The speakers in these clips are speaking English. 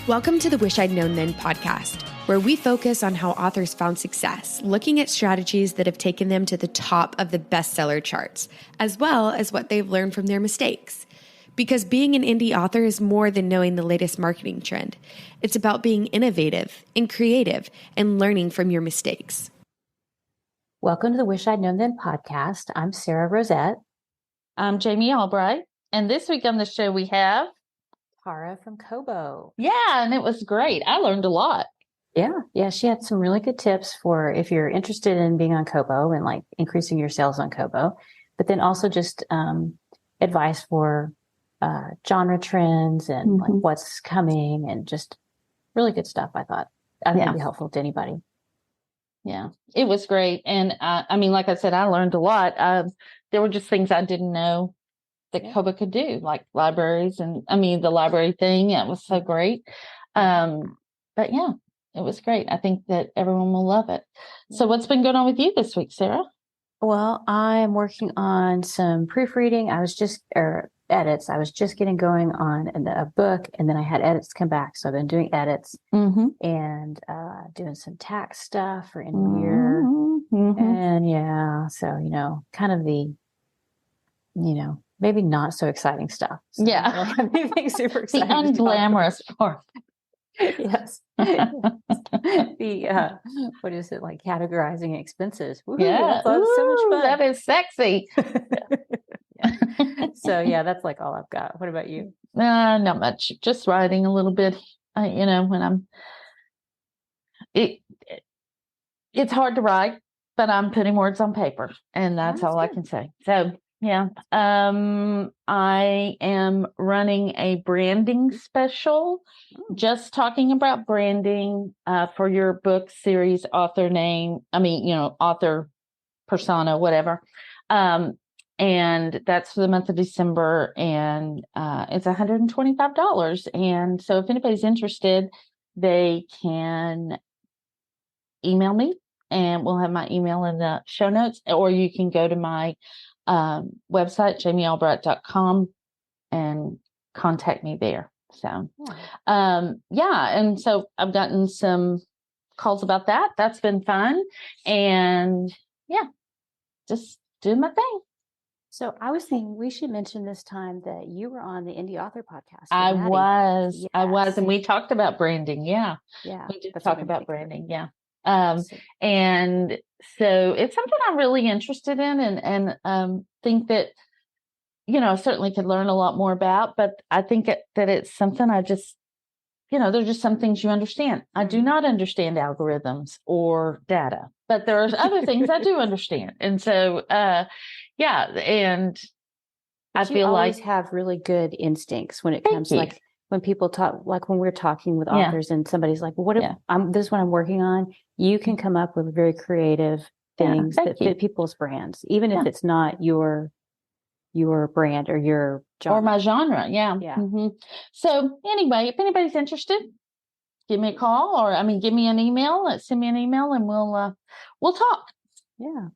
Welcome to the Wish I'd Known Then podcast, where we focus on how authors found success, looking at strategies that have taken them to the top of the bestseller charts, as well as what they've learned from their mistakes. Because being an indie author is more than knowing the latest marketing trend. It's about being innovative and creative and learning from your mistakes. Welcome to the Wish I'd Known Then podcast. I'm Sarah Rosette. I'm Jami Albright. And this week on the show we have Tara from Kobo. Yeah, and it was great. I learned a lot. Yeah. She had some really good tips for if you're interested in being on Kobo and like increasing your sales on Kobo, but then also just advice for genre trends and like what's coming and just really good stuff. I think it'd be helpful to anybody. Yeah, it was great. And I mean, like I said, I learned a lot. There were just things I didn't know that Kobo could do, like libraries and the library thing. It was so great. But yeah, it was great. I think that everyone will love it. So what's been going on with you this week, Sarah? Well, I'm working on some proofreading. Edits. I was just getting going on a book, and then I had edits come back. So I've been doing edits and doing some tax stuff for end of year. And so, kind of the, maybe not so exciting stuff. So anything super exciting. The unglamorous part. Yes. What is it, like categorizing expenses? Woo-hoo, yeah. that's so much fun. That is sexy. So that's like all I've got. What about you? Not much. Just writing a little bit. When it's hard to write, but I'm putting words on paper, and that's all good. I can say. So I am running a branding special, just talking about branding for your book series, author name. Author persona, whatever. And that's for the month of December, and it's $125. And so if anybody's interested, they can email me, and we'll have my email in the show notes, or you can go to my website, jamialbright.com, and contact me there. So, and so I've gotten some calls about that. That's been fun. And just doing my thing. So I was thinking we should mention this time that you were on the Indie Author podcast. I was. And we talked about branding. Yeah. We did talk about branding. Yeah. And so it's something I'm really interested in and think that, certainly could learn a lot more about, but I think that it's something I just, there's just some things you understand. I do not understand algorithms or data, but there's other things I do understand. And so, and I feel like you have really good instincts when it comes to like when people talk, like when we're talking with authors and somebody's like, well, this is what I'm working on. You can come up with very creative things that fit people's brands, even if it's not your brand or your genre. Or my genre. Yeah. So anyway, if anybody's interested, give me a call or give me an email, send me an email, and we'll talk. Yeah.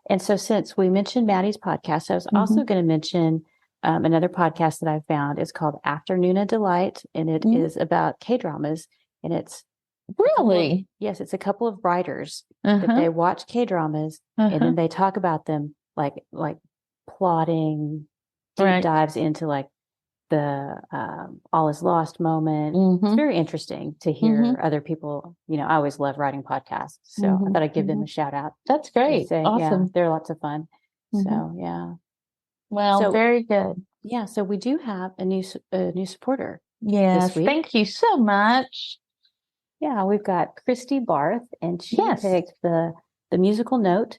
And so since we mentioned Maddie's podcast, I was also going to mention another podcast that I found. It's called Afternoona Delight, and it is about K-dramas. And it's really, it's a couple of writers that they watch K-dramas and then they talk about them like plotting, deep dives into like the all is lost moment. It's very interesting to hear other people. I always love writing podcasts, so I thought I'd give them a shout out. That's great. Awesome. They're lots of fun. So well, very good. So we do have a new supporter. Yes, this week. Thank you so much. Yeah, we've got Christy Barth, and she picked the musical note.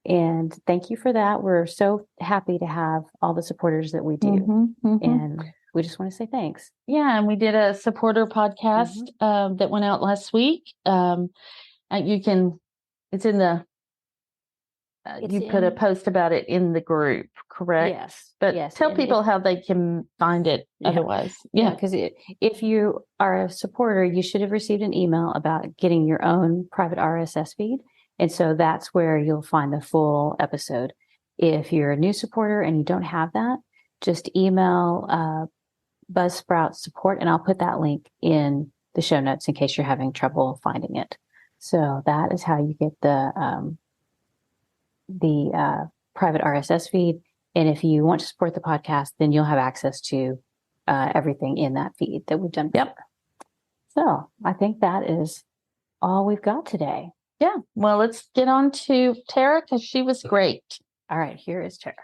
And thank you for that. We're so happy to have all the supporters that we do. And we just want to say thanks. Yeah. And we did a supporter podcast that went out last week. It's in the, put a post about it in the group, correct? Yes. But tell people how they can find it otherwise. Yeah. Because if you are a supporter, you should have received an email about getting your own private RSS feed. And so that's where you'll find the full episode. If you're a new supporter and you don't have that, just email Buzzsprout support, and I'll put that link in the show notes in case you're having trouble finding it. So that is how you get the private RSS feed. And if you want to support the podcast, then you'll have access to everything in that feed that we've done. Yep. So I think that is all we've got today. Yeah. Well, let's get on to Tara because she was great. All right. Here is Tara.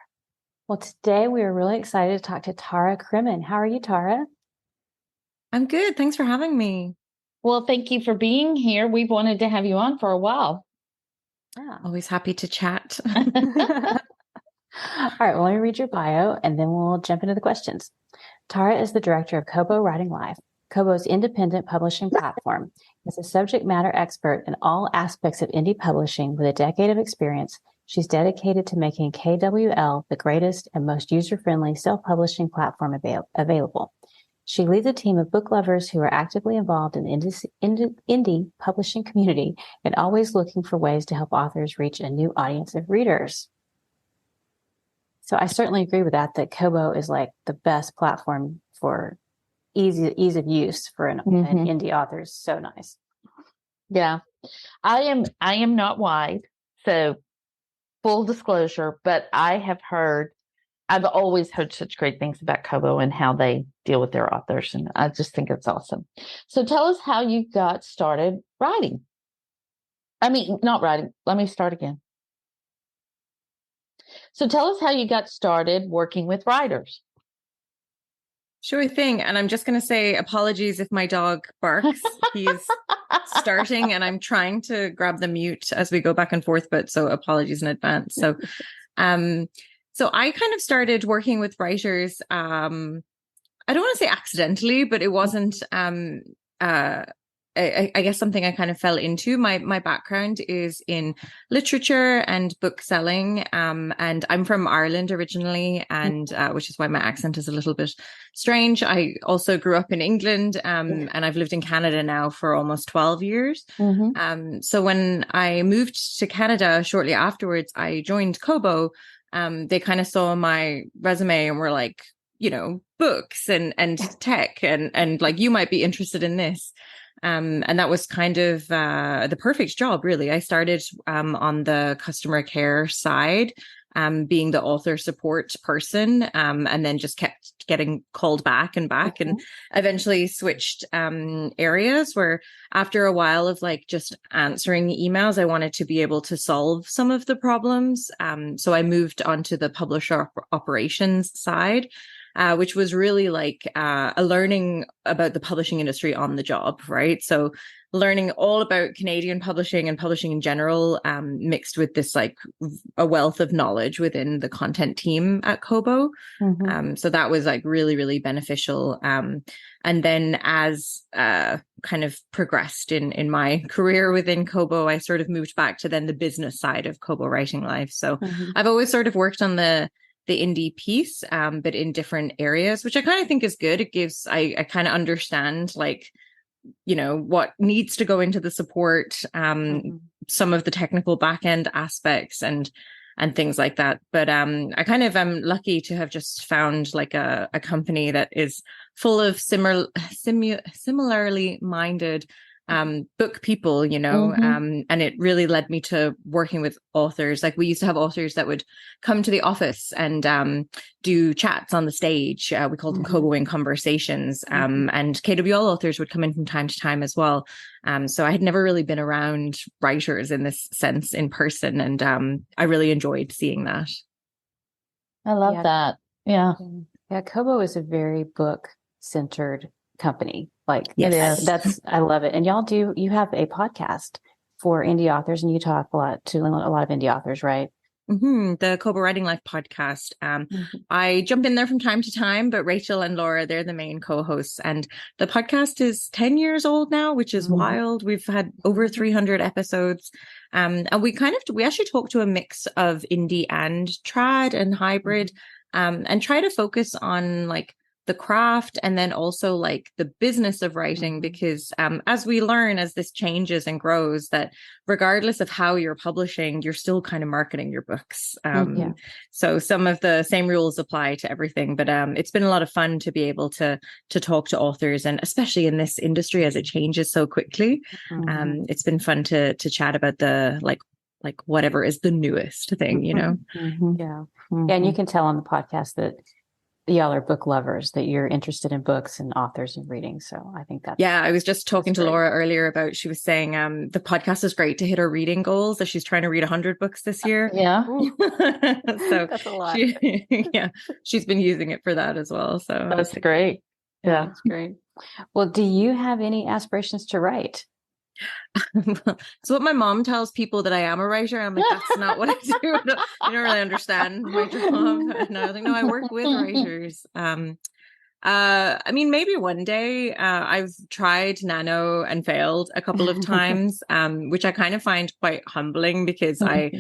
Well, today we are really excited to talk to Tara Cremin. How are you, Tara? I'm good. Thanks for having me. Well, thank you for being here. We've wanted to have you on for a while. Yeah. Always happy to chat. All right. Well, let me read your bio and then we'll jump into the questions. Tara is the director of Kobo Writing Live, Kobo's independent publishing platform. As a subject matter expert in all aspects of indie publishing with a decade of experience, she's dedicated to making KWL the greatest and most user-friendly self-publishing platform available. She leads a team of book lovers who are actively involved in the indie publishing community and always looking for ways to help authors reach a new audience of readers. So I certainly agree with that Kobo is like the best platform for ease of use for an indie author. Is so nice. Yeah. I am not wide, so full disclosure, but I've always heard such great things about Kobo and how they deal with their authors. And I just think it's awesome. So tell us how you got started writing. Not writing. Let me start again. So tell us how you got started working with writers. Sure thing. And I'm just going to say apologies if my dog barks. He's starting and I'm trying to grab the mute as we go back and forth, but so apologies in advance. So I kind of started working with writers. I don't want to say accidentally, but it wasn't, I guess something I kind of fell into. My background is in literature and book selling. And I'm from Ireland originally, and which is why my accent is a little bit strange. I also grew up in England, and I've lived in Canada now for almost 12 years. So when I moved to Canada shortly afterwards, I joined Kobo. They kind of saw my resume and were like, books and tech and like, you might be interested in this. And that was kind of the perfect job, really. I started on the customer care side, being the author support person, and then just kept getting called back and eventually switched areas where after a while of like just answering emails, I wanted to be able to solve some of the problems. So I moved onto the publisher operations side. Which was really like a learning about the publishing industry on the job, right? So learning all about Canadian publishing and publishing in general, mixed with this like a wealth of knowledge within the content team at Kobo. So that was like really, really beneficial. And then as kind of progressed in my career within Kobo, I sort of moved back to then the business side of Kobo Writing Life. So I've always sort of worked on the indie piece, but in different areas, which I kind of think is good. It gives, I kind of understand like, what needs to go into the support, some of the technical back end aspects and things like that. But I kind of am lucky to have just found like a company that is full of similarly minded book people, and it really led me to working with authors. Like we used to have authors that would come to the office and do chats on the stage. We called them Koboing conversations, and KWL authors would come in from time to time as well. So I had never really been around writers in this sense in person, and I really enjoyed seeing that. I love that. Yeah. Kobo is a very book centered company. Like yes. I love it. And you have a podcast for indie authors and you talk a lot of indie authors, right? The Kobo Writing Life podcast. I jump in there from time to time, but Rachel and Laura, they're the main co-hosts, and the podcast is 10 years old now, which is wild. We've had over 300 episodes. And we actually talk to a mix of indie and trad and hybrid, and try to focus on like the craft, and then also like the business of writing, because as we learn, as this changes and grows, that regardless of how you're publishing, you're still kind of marketing your books. So some of the same rules apply to everything, but it's been a lot of fun to be able to talk to authors, and especially in this industry as it changes so quickly. It's been fun to chat about the like whatever is the newest thing, you know? Yeah. And you can tell on the podcast that y'all are book lovers, that you're interested in books and authors and reading. So I think that's... Yeah, I was just talking to Laura earlier about, she was saying the podcast is great to hit her reading goals, that she's trying to read 100 books this year. Yeah. So that's a lot. She's been using it for that as well. So that's great. Yeah. That's great. Well, do you have any aspirations to write? So what my mom tells people, that I am a writer. I'm like, that's not what I do. You don't really understand my job. And I was like, no, I work with writers. I mean, maybe one day. I've tried nano and failed a couple of times, which I kind of find quite humbling, because I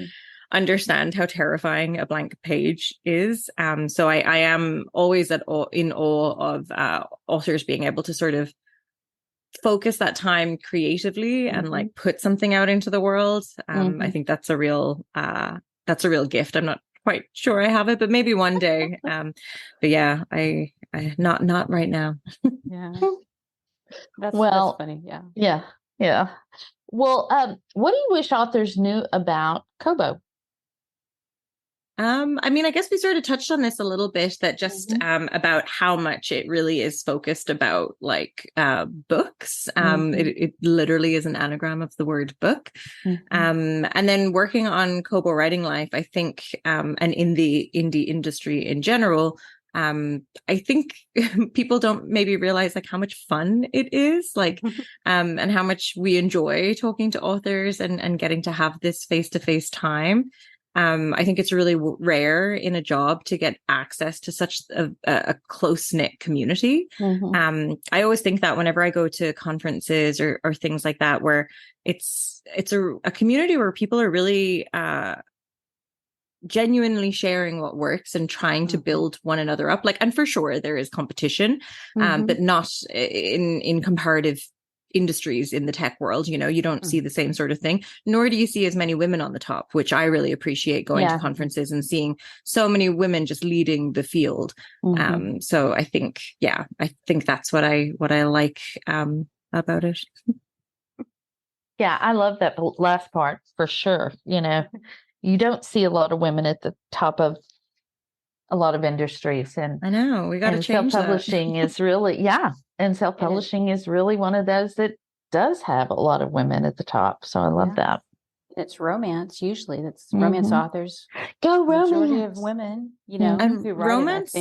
understand how terrifying a blank page is. So I am always in awe of authors being able to sort of focus that time creatively and like put something out into the world. I think that's a real gift. I'm not quite sure I have it, but maybe one day. But yeah, I not right now. Yeah. That's funny. Yeah. Yeah. Well, what do you wish authors knew about Kobo? I mean, I guess we sort of touched on this a little bit, that just about how much it really is focused about like books. It literally is an anagram of the word book. And then working on Kobo Writing Life, I think, and in the indie industry in general, I think people don't maybe realize like how much fun it is, like, and how much we enjoy talking to authors and getting to have this face-to-face time. I think it's really rare in a job to get access to such a close-knit community. I always think that whenever I go to conferences or things like that, where it's a community where people are really genuinely sharing what works and trying to build one another up. Like, and for sure there is competition, but not in comparative industries in the tech world. You know, you don't see the same sort of thing, nor do you see as many women on the top, which I really appreciate, going to conferences and seeing so many women just leading the field. So I think that's what I like about it. Yeah, I love that last part for sure. You know, you don't see a lot of women at the top of a lot of industries, and I know we got to change self-publishing is really and self-publishing is really one of those that does have a lot of women at the top. So I love that. It's romance usually. That's romance authors. Go romance. Majority of women, you know, and romance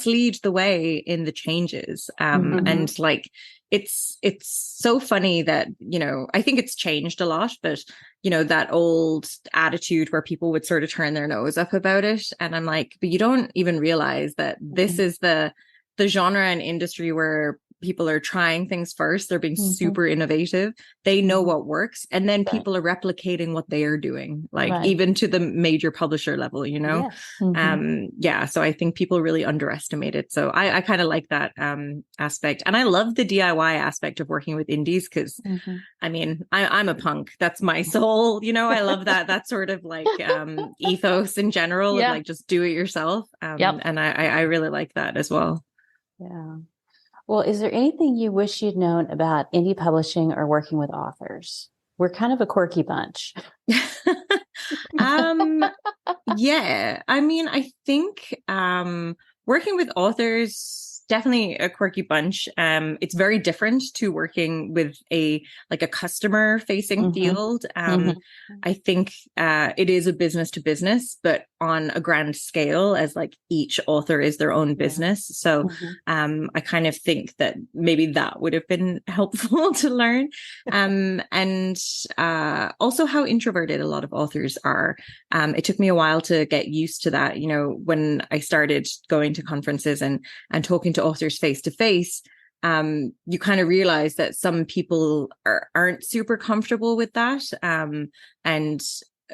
leads the way in the changes. And like it's so funny that, you know, I think it's changed a lot, but you know, that old attitude where people would sort of turn their nose up about it. And I'm like, but you don't even realize that this is the genre and industry where people are trying things first. They're being super innovative. They know what works. And then people are replicating what they are doing, like even to the major publisher level, you know? So I think people really underestimate it. So I kind of like that aspect. And I love the DIY aspect of working with indies, because I mean, I'm a punk. That's my soul. You know, I love that sort of like ethos in general, of like just do it yourself. And I really like that as well. Yeah. Well, is there anything you wish you'd known about indie publishing or working with authors? We're kind of a quirky bunch. Yeah. I mean, I think working with authors, definitely a quirky bunch. It's very different to working with a customer facing field. I think it is a business to business, but on a grand scale, as like each author is their own business. So I kind of think that maybe that would have been helpful to learn. And also how introverted a lot of authors are. It took me a while to get used to that. You know, when I started going to conferences and talking to authors face to face, you kind of realize that some people aren't super comfortable with that. And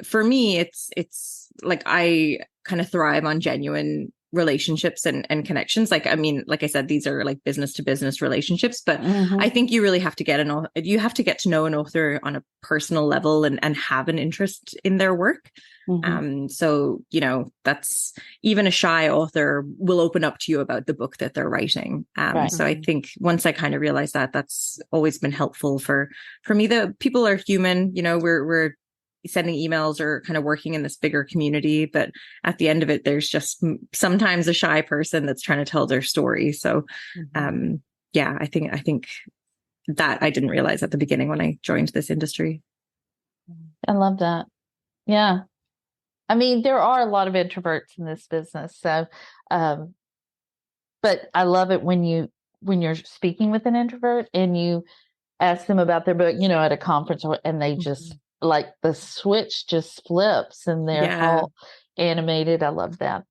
for me, it's like I kind of thrive on genuine relationships and connections. Like, I mean, like I said, these are like business to business relationships, but I think you really have to you have to get to know an author on a personal level and have an interest in their work. So, you know, that's even a shy author will open up to you about the book that they're writing. So I think once I kind of realized that, that's always been helpful for me. The people are human, you know, we're sending emails or kind of working in this bigger community, but at the end of it, there's just sometimes a shy person that's trying to tell their story. So, yeah, I think that I didn't realize at the beginning when I joined this industry. I love that. Yeah. I mean, there are a lot of introverts in this business. So, but I love it when you're speaking with an introvert and you ask them about their book, you know, at a conference and they just like the switch just flips and they're all animated. I love that.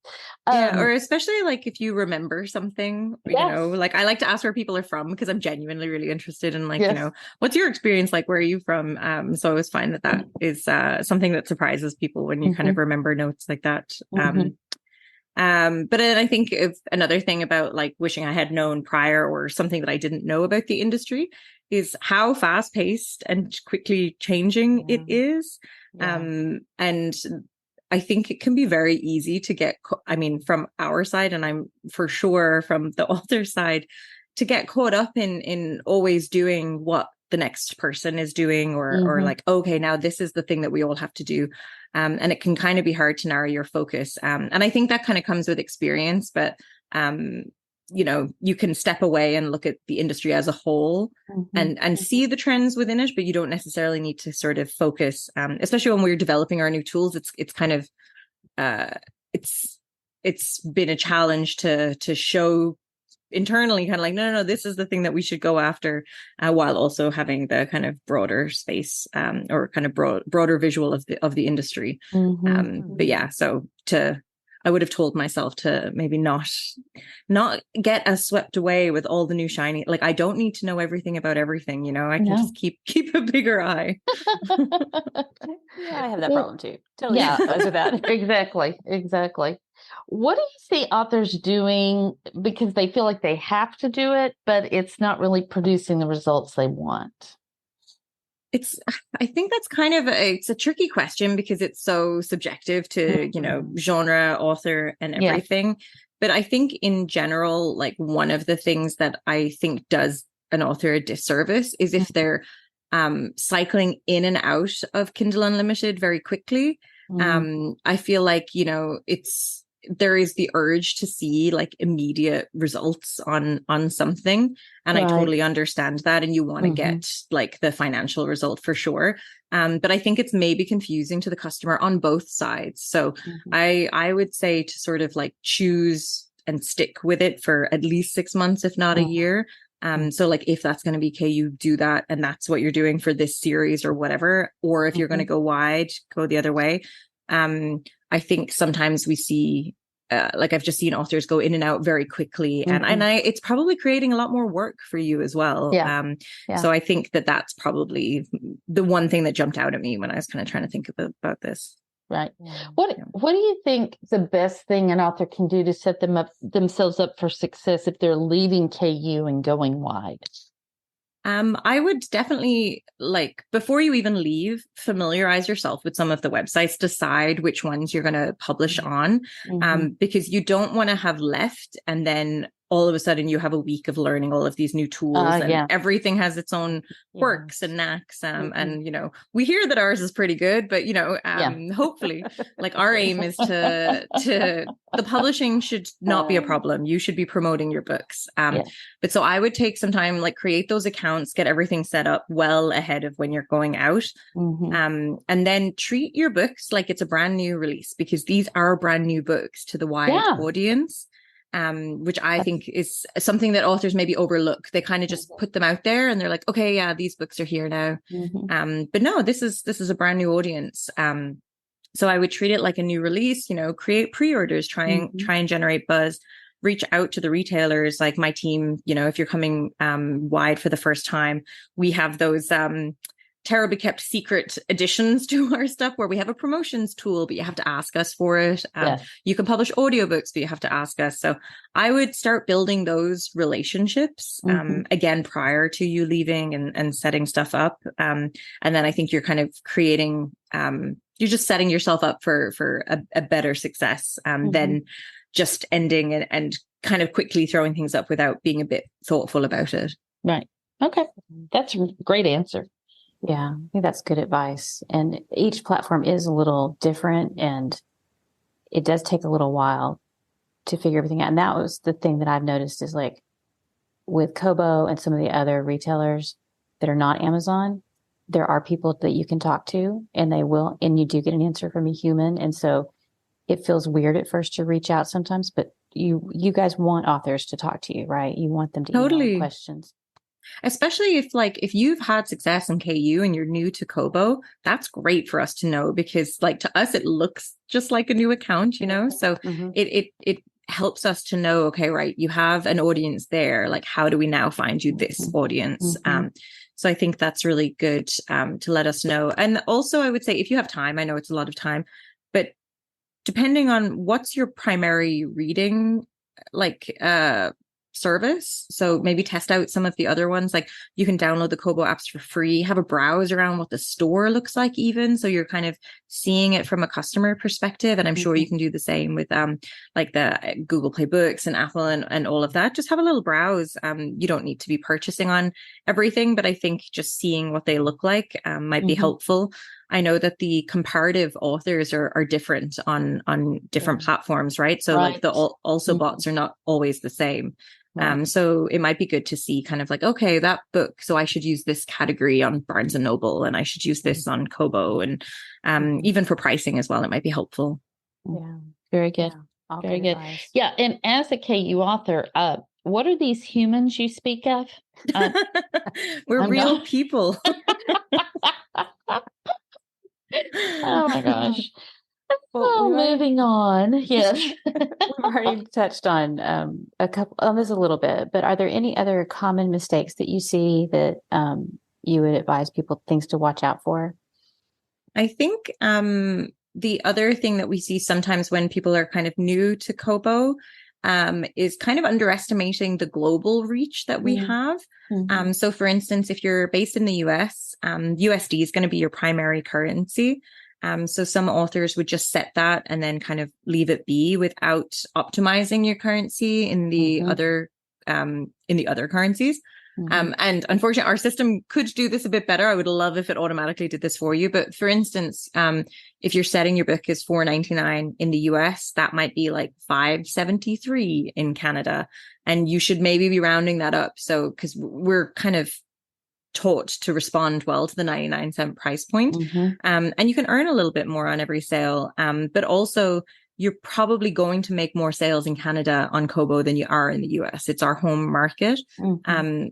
Or especially like if you remember something, you know, like I like to ask where people are from because I'm genuinely really interested in like, you know, what's your experience like? Where are you from? So I always find that is something that surprises people when you kind of remember notes like that. But then I think if another thing about like wishing I had known prior or something that I didn't know about the industry is how fast paced and quickly changing it is. And I think it can be very easy to get, I mean, from our side, and I'm for sure from the author side, to get caught up in always doing what the next person is doing or like, okay, now this is the thing that we all have to do. And it can kind of be hard to narrow your focus. And I think that kind of comes with experience, but, you know, you can step away and look at the industry as a whole and see the trends within it, but you don't necessarily need to sort of focus, especially when we're developing our new tools. It's kind of, it's been a challenge to show internally kind of like, no, this is the thing that we should go after, while also having the kind of broader space, or kind of broader visual of the industry. But yeah, so I would have told myself to maybe not get as swept away with all the new shiny, like I don't need to know everything about everything, you know, I can just keep a bigger eye. I have that problem too. Totally empathize with that. Exactly. What do you see authors doing because they feel like they have to do it, but it's not really producing the results they want? I think that's kind of it's a tricky question because it's so subjective to, you know, genre, author and everything. But I think in general, like one of the things that I think does an author a disservice is if they're cycling in and out of Kindle Unlimited very quickly. I feel like, you know, there is the urge to see like immediate results on something. And I totally understand that. And you want to get like the financial result for sure. But I think it's maybe confusing to the customer on both sides. So I would say to sort of like choose and stick with it for at least 6 months, if not a year. So like if that's going to be you do that and that's what you're doing for this series or whatever, or if you're going to go wide, go the other way. I think sometimes we see, like I've just seen authors go in and out very quickly, and it's probably creating a lot more work for you as well. So I think that's probably the one thing that jumped out at me when I was kind of trying to think about this. Right. What do you think the best thing an author can do to set themselves up for success if they're leaving KU and going wide? I would definitely, like, before you even leave, familiarize yourself with some of the websites, decide which ones you're going to publish on, because you don't want to have left and then all of a sudden you have a week of learning all of these new tools and everything has its own quirks and knacks. And, you know, we hear that ours is pretty good, but, you know, hopefully like our aim is to the publishing should not be a problem. You should be promoting your books. But so I would take some time, like create those accounts, get everything set up well ahead of when you're going out. And then treat your books like it's a brand new release, because these are brand new books to the wide audience. Which I think is something that authors maybe overlook. They kind of just put them out there and they're like, okay, yeah, these books are here now. But no, this is a brand new audience. So I would treat it like a new release, you know, create pre-orders, try and generate buzz, reach out to the retailers. Like my team, you know, if you're coming wide for the first time, we have those terribly kept secret additions to our stuff where we have a promotions tool, but you have to ask us for it. You can publish audiobooks, but you have to ask us. So I would start building those relationships again prior to you leaving and setting stuff up. And then I think you're kind of creating, you're just setting yourself up for a better success than just ending and kind of quickly throwing things up without being a bit thoughtful about it. Right. Okay. That's a great answer. Yeah, I think that's good advice. And each platform is a little different, and it does take a little while to figure everything out. And that was the thing that I've noticed is like with Kobo and some of the other retailers that are not Amazon, there are people that you can talk to, and you do get an answer from a human. And so it feels weird at first to reach out sometimes, but you guys want authors to talk to you, right? You want them to email questions. Especially if you've had success in KU and you're new to Kobo, that's great for us to know, because like to us, it looks just like a new account, you know? So it helps us to know, okay, right, you have an audience there. Like, how do we now find you this audience? So I think that's really good to let us know. And also I would say if you have time, I know it's a lot of time, but depending on what's your primary reading, service. So maybe test out some of the other ones. Like you can download the Kobo apps for free, have a browse around what the store looks like even. So you're kind of seeing it from a customer perspective. And I'm sure you can do the same with like the Google Play Books and Apple and all of that. Just have a little browse. You don't need to be purchasing on everything, but I think just seeing what they look like might be helpful. I know that the comparative authors are different on different platforms, right? So like the also bots are not always the same. So it might be good to see kind of like, okay, that book, so I should use this category on Barnes and Noble, and I should use this on Kobo, and even for pricing as well, it might be helpful. Yeah, very good. Yeah, very good. Advice. Yeah, and as a KU author, what are these humans you speak of? We're real people. Oh my gosh. Well, moving on. Yes. We've already touched on this a little bit, but are there any other common mistakes that you see that you would advise people things to watch out for? I think the other thing that we see sometimes when people are kind of new to Kobo is kind of underestimating the global reach that we have. So for instance, if you're based in the US, USD is going to be your primary currency. So some authors would just set that and then kind of leave it be without optimizing your currency in the other currencies. And unfortunately, our system could do this a bit better. I would love if it automatically did this for you. But for instance, if you're setting your book as $4.99 in the US, that might be like $5.73 in Canada. And you should maybe be rounding that up. So, because we're kind of taught to respond well to the 99-cent price point. And you can earn a little bit more on every sale. But also you're probably going to make more sales in Canada on Kobo than you are in the US. It's our home market.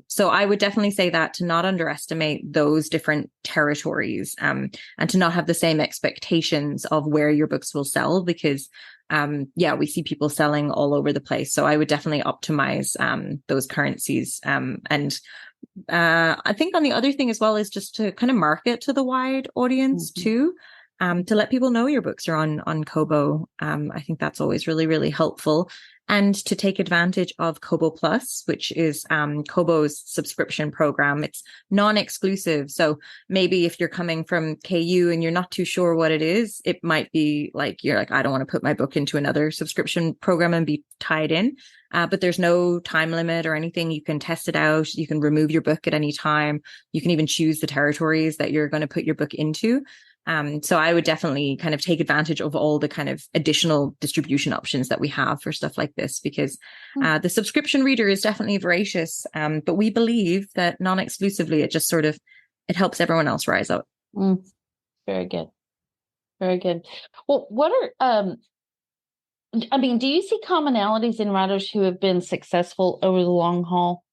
So I would definitely say that to not underestimate those different territories, and to not have the same expectations of where your books will sell, because we see people selling all over the place. So I would definitely optimize those currencies. And I think on the other thing as well is just to kind of market to the wide audience too, to let people know your books are on Kobo. I think that's always really, really helpful. And to take advantage of Kobo Plus, which is Kobo's subscription program. It's non-exclusive. So maybe if you're coming from KU and you're not too sure what it is, it might be like, you're like, I don't want to put my book into another subscription program and be tied in. But there's no time limit or anything. You can test it out. You can remove your book at any time. You can even choose the territories that you're going to put your book into. So I would definitely kind of take advantage of all the kind of additional distribution options that we have for stuff like this, because the subscription reader is definitely voracious. But we believe that non-exclusively, it just sort of, it helps everyone else rise up. Very good. Very good. Well, what are, do you see commonalities in writers who have been successful over the long haul?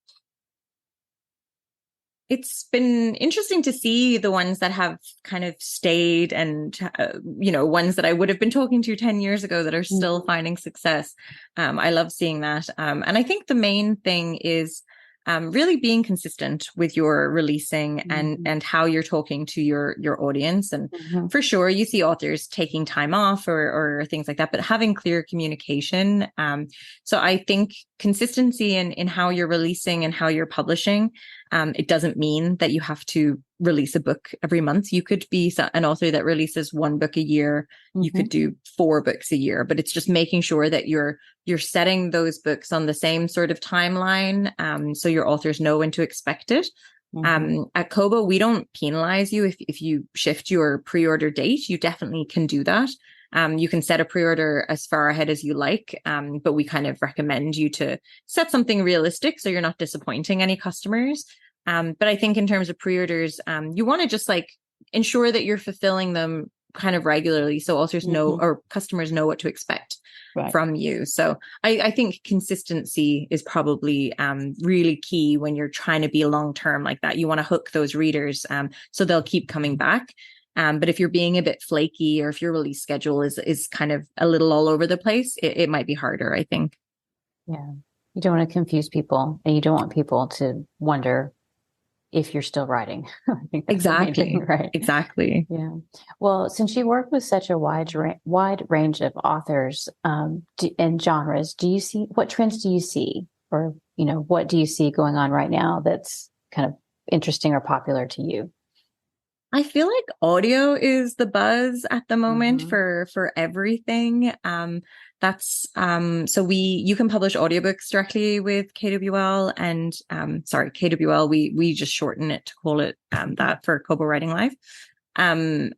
It's been interesting to see the ones that have kind of stayed and, ones that I would have been talking to 10 years ago that are still finding success. I love seeing that. And I think the main thing is really being consistent with your releasing and how you're talking to your audience. And for sure, you see authors taking time off or things like that, but having clear communication. So I think consistency in how you're releasing and how you're publishing, it doesn't mean that you have to release a book every month. You could be an author that releases one book a year. You could do 4 books a year, but it's just making sure that you're setting those books on the same sort of timeline. So your authors know when to expect it. At Kobo, we don't penalize you if you shift your pre-order date. You definitely can do that. You can set a pre-order as far ahead as you like, but we kind of recommend you to set something realistic so you're not disappointing any customers. But I think in terms of pre-orders, you want to just like ensure that you're fulfilling them kind of regularly so authors know or customers know what to expect from you. So I think consistency is probably really key when you're trying to be long-term like that. You want to hook those readers so they'll keep coming back. But if you're being a bit flaky or if your release schedule is kind of a little all over the place, it might be harder, I think. Yeah. You don't want to confuse people and you don't want people to wonder if you're still writing. I think that's exactly right. Exactly. Yeah. Well, since you work with such a wide range of authors and genres, what trends do you see, or what do you see going on right now that's kind of interesting or popular to you? I feel like audio is the buzz at the moment for everything. So you can publish audiobooks directly with KWL and KWL. We just shorten it to call it that for Kobo Writing Live. And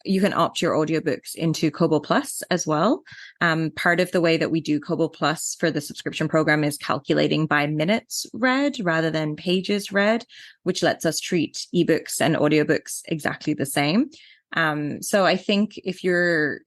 you can opt your audiobooks into Kobo Plus as well. Part of the way that we do Kobo Plus for the subscription program is calculating by minutes read rather than pages read, which lets us treat ebooks and audiobooks exactly the same. So I think if you're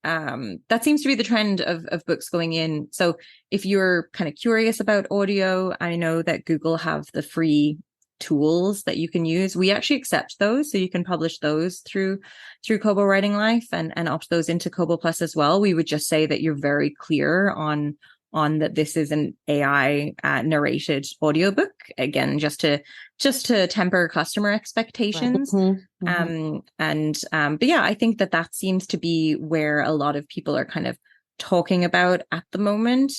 that seems to be the trend of books going in. So if you're kind of curious about audio, I know that Google have the free tools that you can use. We actually accept those, so you can publish those through Kobo Writing Life and opt those into Kobo Plus as well. We would just say that you're very clear on that this is an AI narrated audiobook, again, just to temper customer expectations. But yeah, I think that seems to be where a lot of people are kind of talking about at the moment,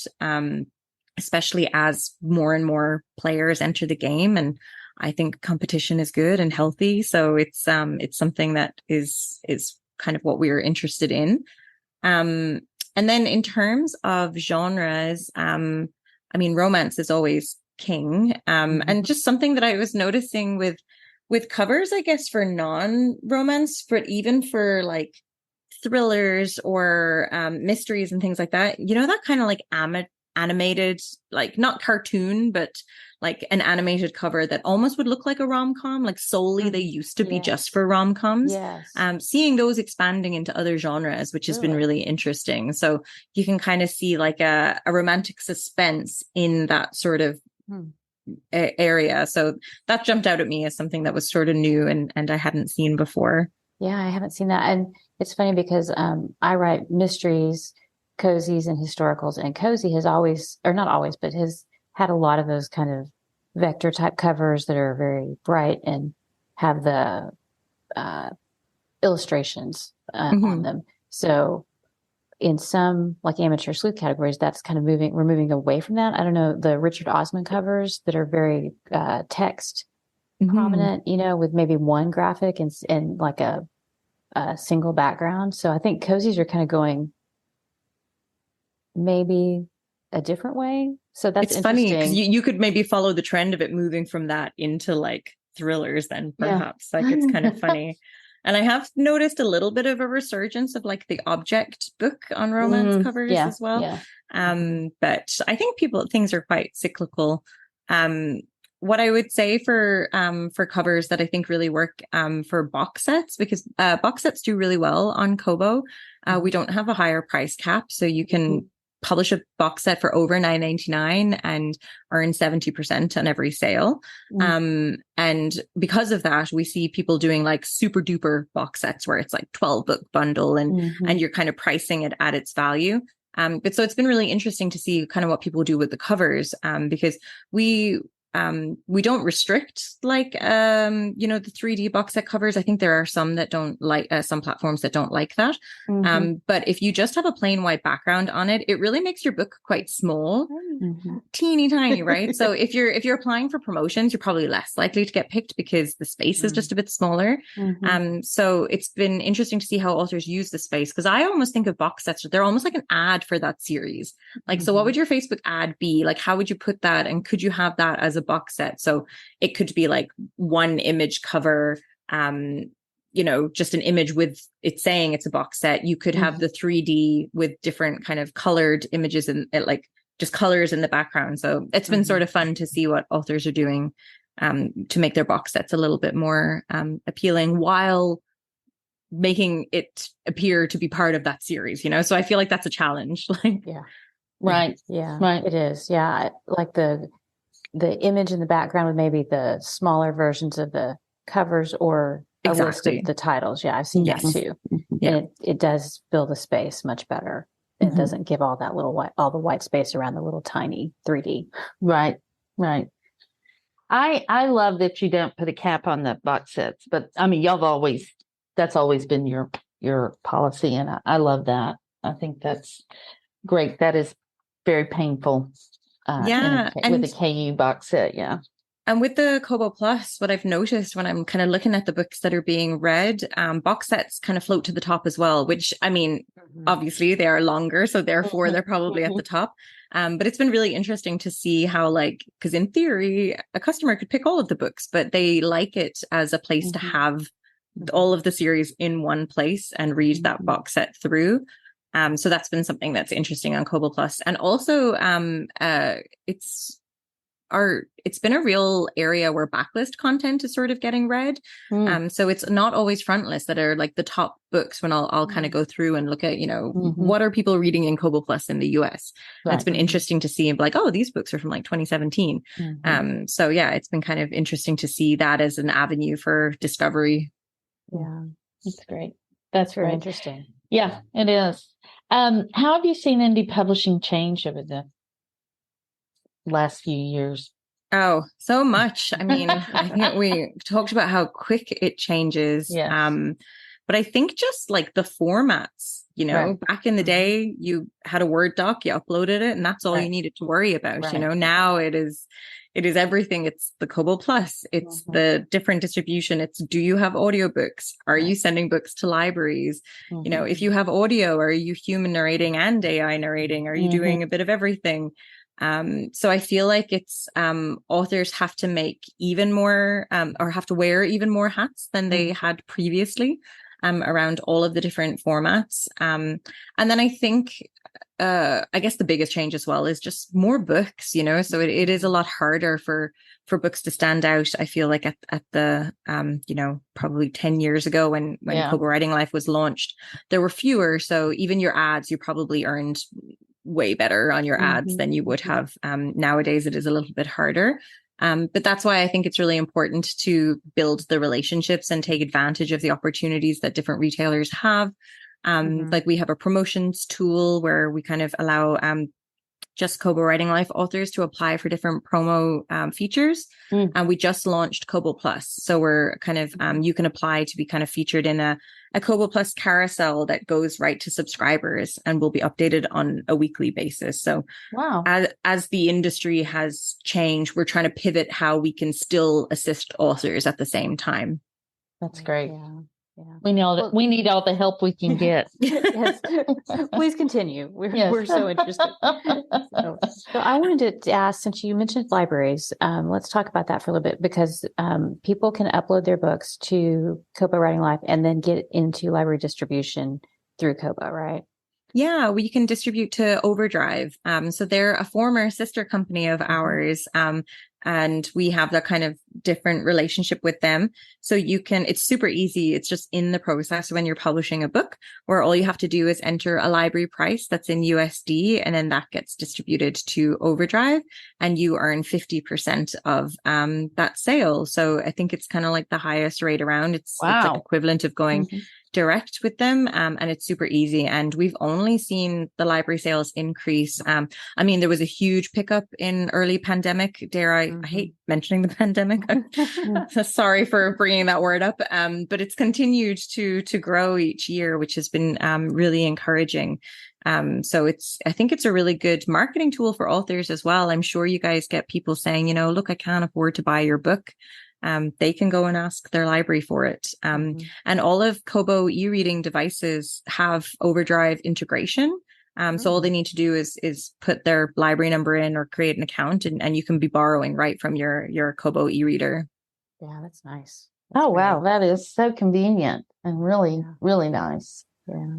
especially as more and more players enter the game. And I think competition is good and healthy. So it's something that is kind of what we're interested in. And then in terms of genres, romance is always king. And just something that I was noticing with covers, I guess, for non-romance, but even for like thrillers or mysteries and things like that, that kind of like animated, like not cartoon, but like an animated cover that almost would look like a rom-com, like solely they used to be just for rom-coms. Yes. Seeing those expanding into other genres, which has been really interesting. So you can kind of see like a romantic suspense in that sort of area. So that jumped out at me as something that was sort of new and I hadn't seen before. Yeah, I haven't seen that. And it's funny because I write mysteries, cozies, and historicals, and cozy has always, or not always, but has had a lot of those kind of vector type covers that are very bright and have the illustrations on them. So in some like amateur sleuth categories, that's kind of we're moving away from that. I don't know, the Richard Osman covers that are very text prominent, with maybe one graphic and like a single background. So I think cozies are kind of going maybe a different way. So that's funny because you could maybe follow the trend of it moving from that into like thrillers then perhaps. Like it's kind of funny. And I have noticed a little bit of a resurgence of like the object book on romance covers as well. But I think things are quite cyclical. What I would say for covers that I think really work for box sets, because box sets do really well on Kobo. We don't have a higher price cap, so you can publish a box set for over $9.99 and earn 70% on every sale. And because of that, we see people doing like super duper box sets where it's like 12 book bundle and you're kind of pricing it at its value. But so it's been really interesting to see kind of what people do with the covers, because we don't restrict like, the 3D box set covers. I think there are some that don't like, some platforms that don't like that. But if you just have a plain white background on it, it really makes your book quite small, teeny tiny, right? So if you're applying for promotions, you're probably less likely to get picked because the space is just a bit smaller. So it's been interesting to see how authors use the space, because I almost think of box sets, they're almost like an ad for that series. Like, so what would your Facebook ad be? Like, how would you put that? And could you have that as a box set? So it could be like one image cover, just an image with it saying it's a box set. You could have the 3D with different kind of colored images and like just colors in the background. So it's been sort of fun to see what authors are doing to make their box sets a little bit more appealing while making it appear to be part of that series, So I feel like that's a challenge. Like, right. It is. Yeah. Like the image in the background with maybe the smaller versions of the covers or a list of the titles. Yeah, I've seen that too. And it does fill the space much better. It doesn't give all that all the white space around the little tiny 3D. Right. I love that you don't put a cap on the box sets, but I mean, that's always been your policy. And I love that. I think that's great. That is very painful. With the KU box set. Yeah. And with the Kobo Plus, what I've noticed when I'm kind of looking at the books that are being read, box sets kind of float to the top as well, which, I mean, obviously they are longer, so therefore they're probably at the top. But it's been really interesting to see how, like, because in theory, a customer could pick all of the books, but they like it as a place to have all of the series in one place and read that box set through. So that's been something that's interesting on Kobo Plus. And also, it's been a real area where backlist content is sort of getting read. So it's not always frontlist that are like the top books when I'll kind of go through and look at, what are people reading in Kobo Plus in the US? Right. It's been interesting to see like, oh, these books are from like 2017. So yeah, it's been kind of interesting to see that as an avenue for discovery. Yeah, that's great. That's very great. Interesting. Yeah, it is. How have you seen indie publishing change over the last few years? Oh, so much. I mean, I think we talked about how quick it changes. Yes. But I think just like the formats, back in the day, you had a Word doc, you uploaded it, and that's all you needed to worry about. Now it is everything. It's the Kobo Plus. It's the different distribution. It's, do you have audiobooks? Are you sending books to libraries? If you have audio, are you human narrating and AI narrating? Are you doing a bit of everything? So I feel like it's authors have to make even more or have to wear even more hats than they had previously around all of the different formats. And then I think I guess the biggest change as well is just more books, so it is a lot harder for books to stand out. I feel like at the probably 10 years ago when Kobo Writing Life was launched, there were fewer. So even your ads, you probably earned way better on your ads than you would have. Nowadays, it is a little bit harder. But that's why I think it's really important to build the relationships and take advantage of the opportunities that different retailers have. Like we have a promotions tool where we kind of allow just Kobo Writing Life authors to apply for different promo features. And we just launched Kobo Plus. So we're kind of, you can apply to be kind of featured in a Kobo Plus carousel that goes right to subscribers and will be updated on a weekly basis. So wow. As the industry has changed, we're trying to pivot how we can still assist authors at the same time. That's great. Yeah. We know that we need all the help we can get. Yes. Please continue. We're so interested. So I wanted to ask, since you mentioned libraries, let's talk about that for a little bit, because people can upload their books to Kobo Writing Life and then get into library distribution through Kobo, right? Yeah, we can distribute to Overdrive. So they're a former sister company of ours. And we have that kind of different relationship with them. So it's super easy. It's just in the process when you're publishing a book, where all you have to do is enter a library price that's in USD, and then that gets distributed to Overdrive, and you earn 50% of that sale. So I think it's kind of like the highest rate around. It's like equivalent of going direct with them. And it's super easy. And we've only seen the library sales increase. I mean, there was a huge pickup in early pandemic. I hate mentioning the pandemic. So sorry for bringing that word up. But it's continued to grow each year, which has been really encouraging. So I think it's a really good marketing tool for authors as well. I'm sure you guys get people saying, look, I can't afford to buy your book. They can go and ask their library for it. And all of Kobo e-reading devices have Overdrive integration. So all they need to do is put their library number in or create an account, and you can be borrowing right from your Kobo e-reader. Yeah, that's nice. That's great. Wow. That is so convenient and really, really nice. Yeah.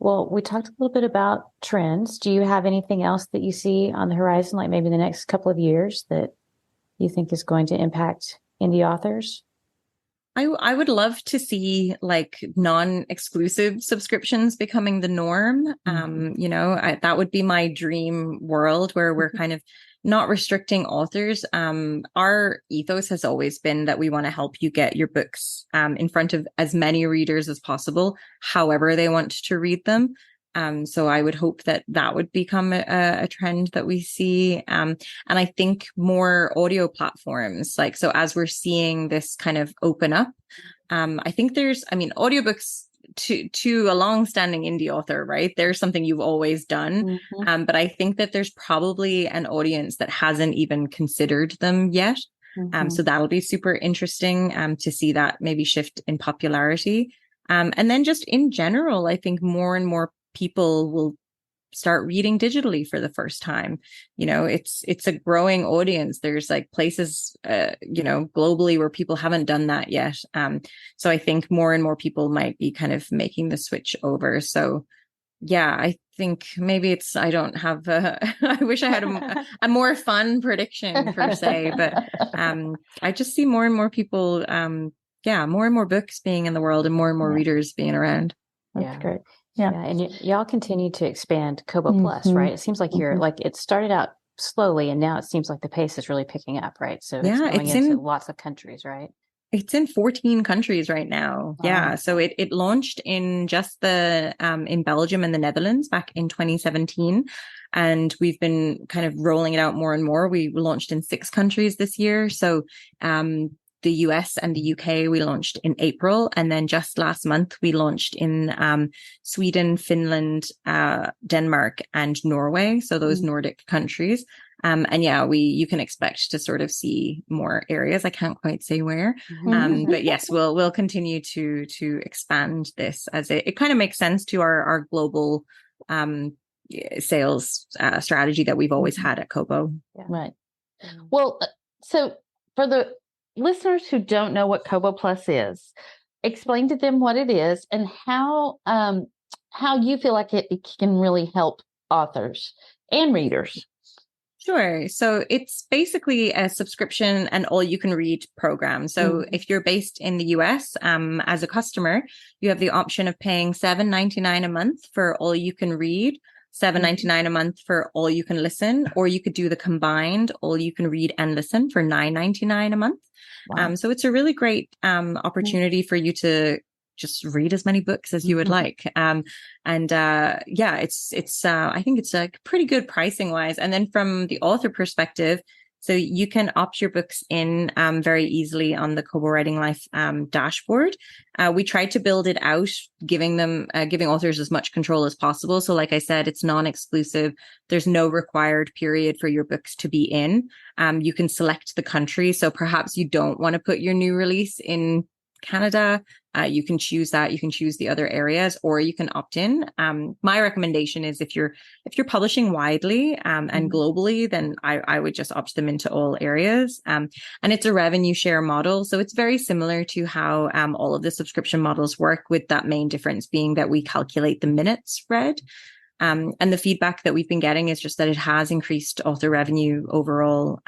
Well, we talked a little bit about trends. Do you have anything else that you see on the horizon, like maybe the next couple of years, that you think is going to impact indie authors? I would love to see like non-exclusive subscriptions becoming the norm. That would be my dream world where we're kind of not restricting authors. Our ethos has always been that we want to help you get your books in front of as many readers as possible, however they want to read them. So I would hope that would become a trend that we see. And I think more audio platforms, so as we're seeing this kind of open up, I think audiobooks to a long-standing indie author, right? There's something you've always done. But I think that there's probably an audience that hasn't even considered them yet. So that'll be super interesting to see that maybe shift in popularity. And then just in general, I think more and more people will start reading digitally for the first time. It's a growing audience. There's places, globally where people haven't done that yet. So I think more and more people might be kind of making the switch over. So yeah, I think maybe I don't have I wish I had a more fun prediction per se, but I just see more and more people, more and more books being in the world and more readers being around. That's great. Yeah. And y'all continue to expand Kobo Plus, right? It seems like you're it started out slowly and now it seems like the pace is really picking up, right? So it's going into lots of countries, right? It's in 14 countries right now. Wow. Yeah. So it launched in just in Belgium and the Netherlands back in 2017. And we've been kind of rolling it out more and more. We launched in 6 countries this year. So, the US and the UK, we launched in April. And then just last month, we launched in Sweden, Finland, Denmark, and Norway. So those Nordic countries. You can expect to sort of see more areas. I can't quite say where. But yes, we'll continue to expand this as it kind of makes sense to our global sales strategy that we've always had at Kobo. Yeah. Right. Well, so for the listeners who don't know what Kobo Plus is, explain to them what it is and how you feel like it can really help authors and readers. Sure. So it's basically a subscription and all you can read program. So if you're based in the US, as a customer, you have the option of paying $7.99 a month for all you can read, $7.99 a month for all you can listen, or you could do the combined all you can read and listen for $9.99 a month. Wow. So it's a really great opportunity for you to just read as many books as you would like. I think it's pretty good pricing wise. And then from the author perspective, so you can opt your books in very easily on the Kobo Writing Life dashboard. We tried to build it out, giving authors as much control as possible. So like I said, it's non-exclusive. There's no required period for your books to be in. You can select the country. So perhaps you don't want to put your new release in Canada. You can choose that. You can choose the other areas, or you can opt in. My recommendation is if you're publishing widely and globally, then I would just opt them into all areas. And it's a revenue share model, so it's very similar to how all of the subscription models work, with that main difference being that we calculate the minutes read. And the feedback that we've been getting is just that it has increased author revenue overall.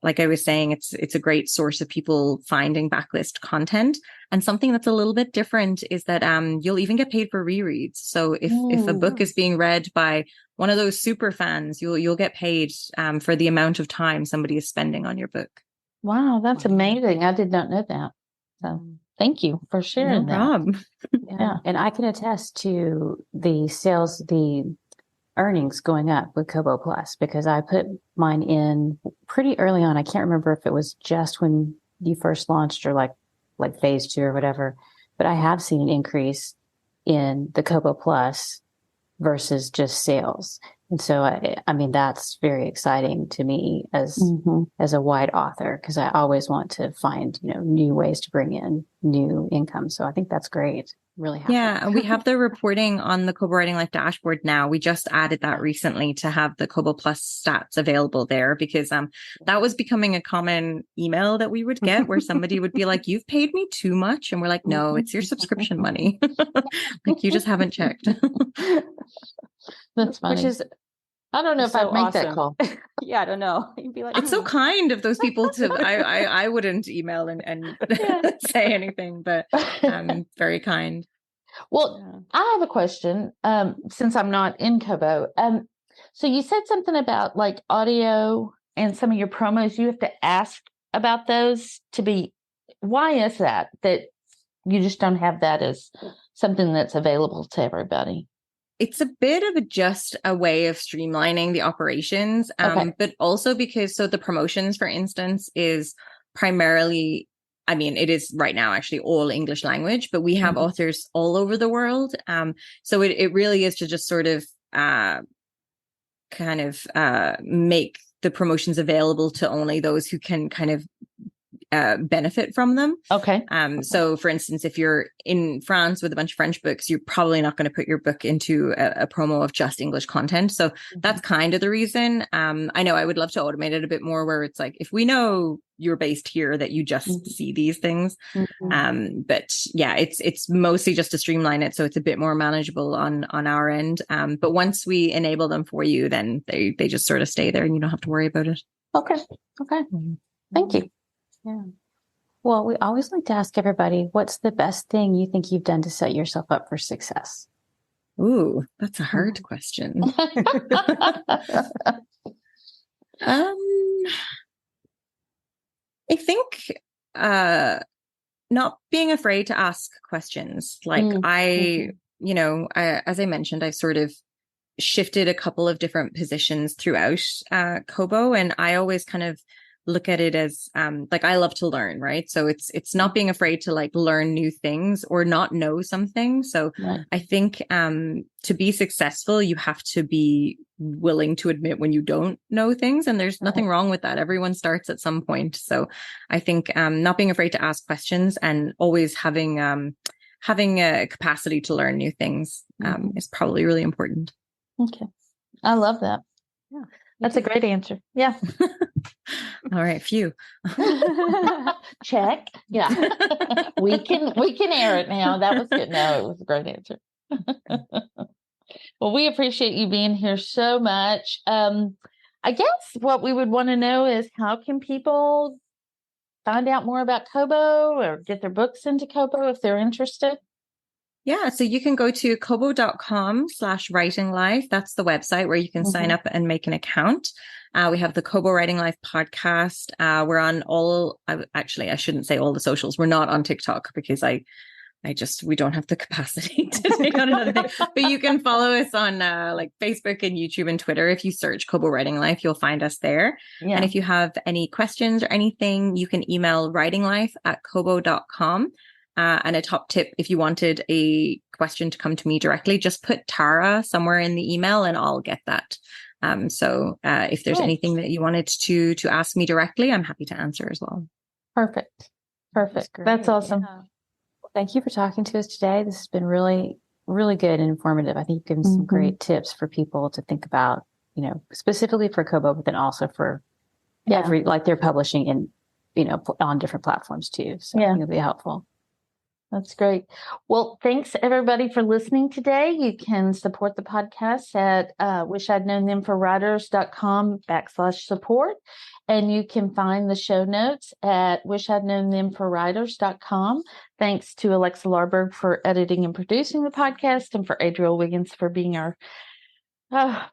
Like I was saying, it's a great source of people finding backlist content. And something that's a little bit different is that you'll even get paid for rereads. So if a book is being read by one of those super fans, you'll get paid for the amount of time somebody is spending on your book. Wow, that's amazing. I did not know that. So Thank you for sharing that. Yeah. And I can attest to the sales, the earnings going up with Kobo Plus, because I put mine in pretty early on. I can't remember if it was just when you first launched or like phase 2 or whatever, but I have seen an increase in the Kobo Plus versus just sales. And so, I mean, that's very exciting to me as a wide author, because I always want to find, new ways to bring in new income. So I think that's great. Really happy. Yeah. And we have the reporting on the Kobo Writing Life dashboard now. We just added that recently to have the Kobo Plus stats available there, because that was becoming a common email that we would get where somebody would be like, "You've paid me too much." And we're like, "No, it's your subscription money." Like, you just haven't checked. That's funny. Which is, I don't know if I'd make that call. Yeah, I don't know. You'd be like, it's so kind of those people to, I wouldn't email and say anything, but very kind. Well, I have a question, since I'm not in Kobo. So you said something about like audio and some of your promos, you have to ask about those why is that you just don't have that as something that's available to everybody? It's a bit of just a way of streamlining the operations, but also because, so the promotions, for instance, is primarily, I mean, it is right now actually all English language, but we have authors all over the world. So it really is to just sort of make the promotions available to only those who can kind of benefit from them. So for instance, if you're in France with a bunch of French books, you're probably not going to put your book into a promo of just English content. So that's kind of the reason. I know I would love to automate it a bit more, where it's like, if we know you're based here, that you just see these things. But yeah, it's mostly just to streamline it so it's a bit more manageable on our end. But once we enable them for you, then they just sort of stay there and you don't have to worry about it. Okay. Thank you. Yeah. Well, we always like to ask everybody, what's the best thing you think you've done to set yourself up for success? Ooh, that's a hard question. I think not being afraid to ask questions. Like as I mentioned, I've sort of shifted a couple of different positions throughout Kobo, and I always kind of look at it as like, I love to learn, right? So it's not being afraid to like learn new things or not know something. So I think to be successful, you have to be willing to admit when you don't know things, and there's nothing wrong with that. Everyone starts at some point. So I think not being afraid to ask questions and always having a capacity to learn new things is probably really important. Okay, I love that. Yeah. That's a great answer. Yeah. All right. Phew. Check. Yeah. we can air it now. That was good. No, it was a great answer. Well, we appreciate you being here so much. I guess what we would want to know is, how can people find out more about Kobo or get their books into Kobo if they're interested? Yeah, so you can go to kobo.com/writinglife. That's the website where you can sign up and make an account. We have the Kobo Writing Life podcast. We're on I shouldn't say all the socials. We're not on TikTok because we don't have the capacity to take on another thing. But you can follow us on like Facebook and YouTube and Twitter. If you search Kobo Writing Life, you'll find us there. Yeah. And if you have any questions or anything, you can email writinglife@kobo.com. And a top tip, if you wanted a question to come to me directly, just put Tara somewhere in the email and I'll get that. So if there's anything that you wanted to ask me directly, I'm happy to answer as well. Perfect. That's awesome. Yeah. Well, thank you for talking to us today. This has been really, really good and informative. I think you've given some great tips for people to think about, specifically for Kobo, but then also for they're publishing in, on different platforms too. So I think it'll be helpful. That's great. Well, thanks everybody for listening today. You can support the podcast at wishidknownthem4writers.com/support. And you can find the show notes at wishidknownthem4writers.com. Thanks to Alexa Larberg for editing and producing the podcast, and for Adriel Wiggins for being our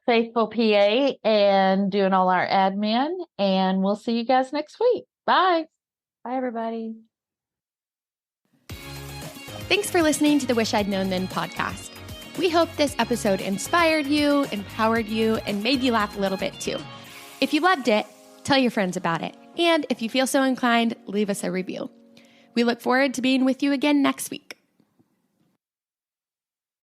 faithful PA and doing all our admin. And we'll see you guys next week. Bye. Bye, everybody. Thanks for listening to the Wish I'd Known Then podcast. We hope this episode inspired you, empowered you, and made you laugh a little bit too. If you loved it, tell your friends about it. And if you feel so inclined, leave us a review. We look forward to being with you again next week.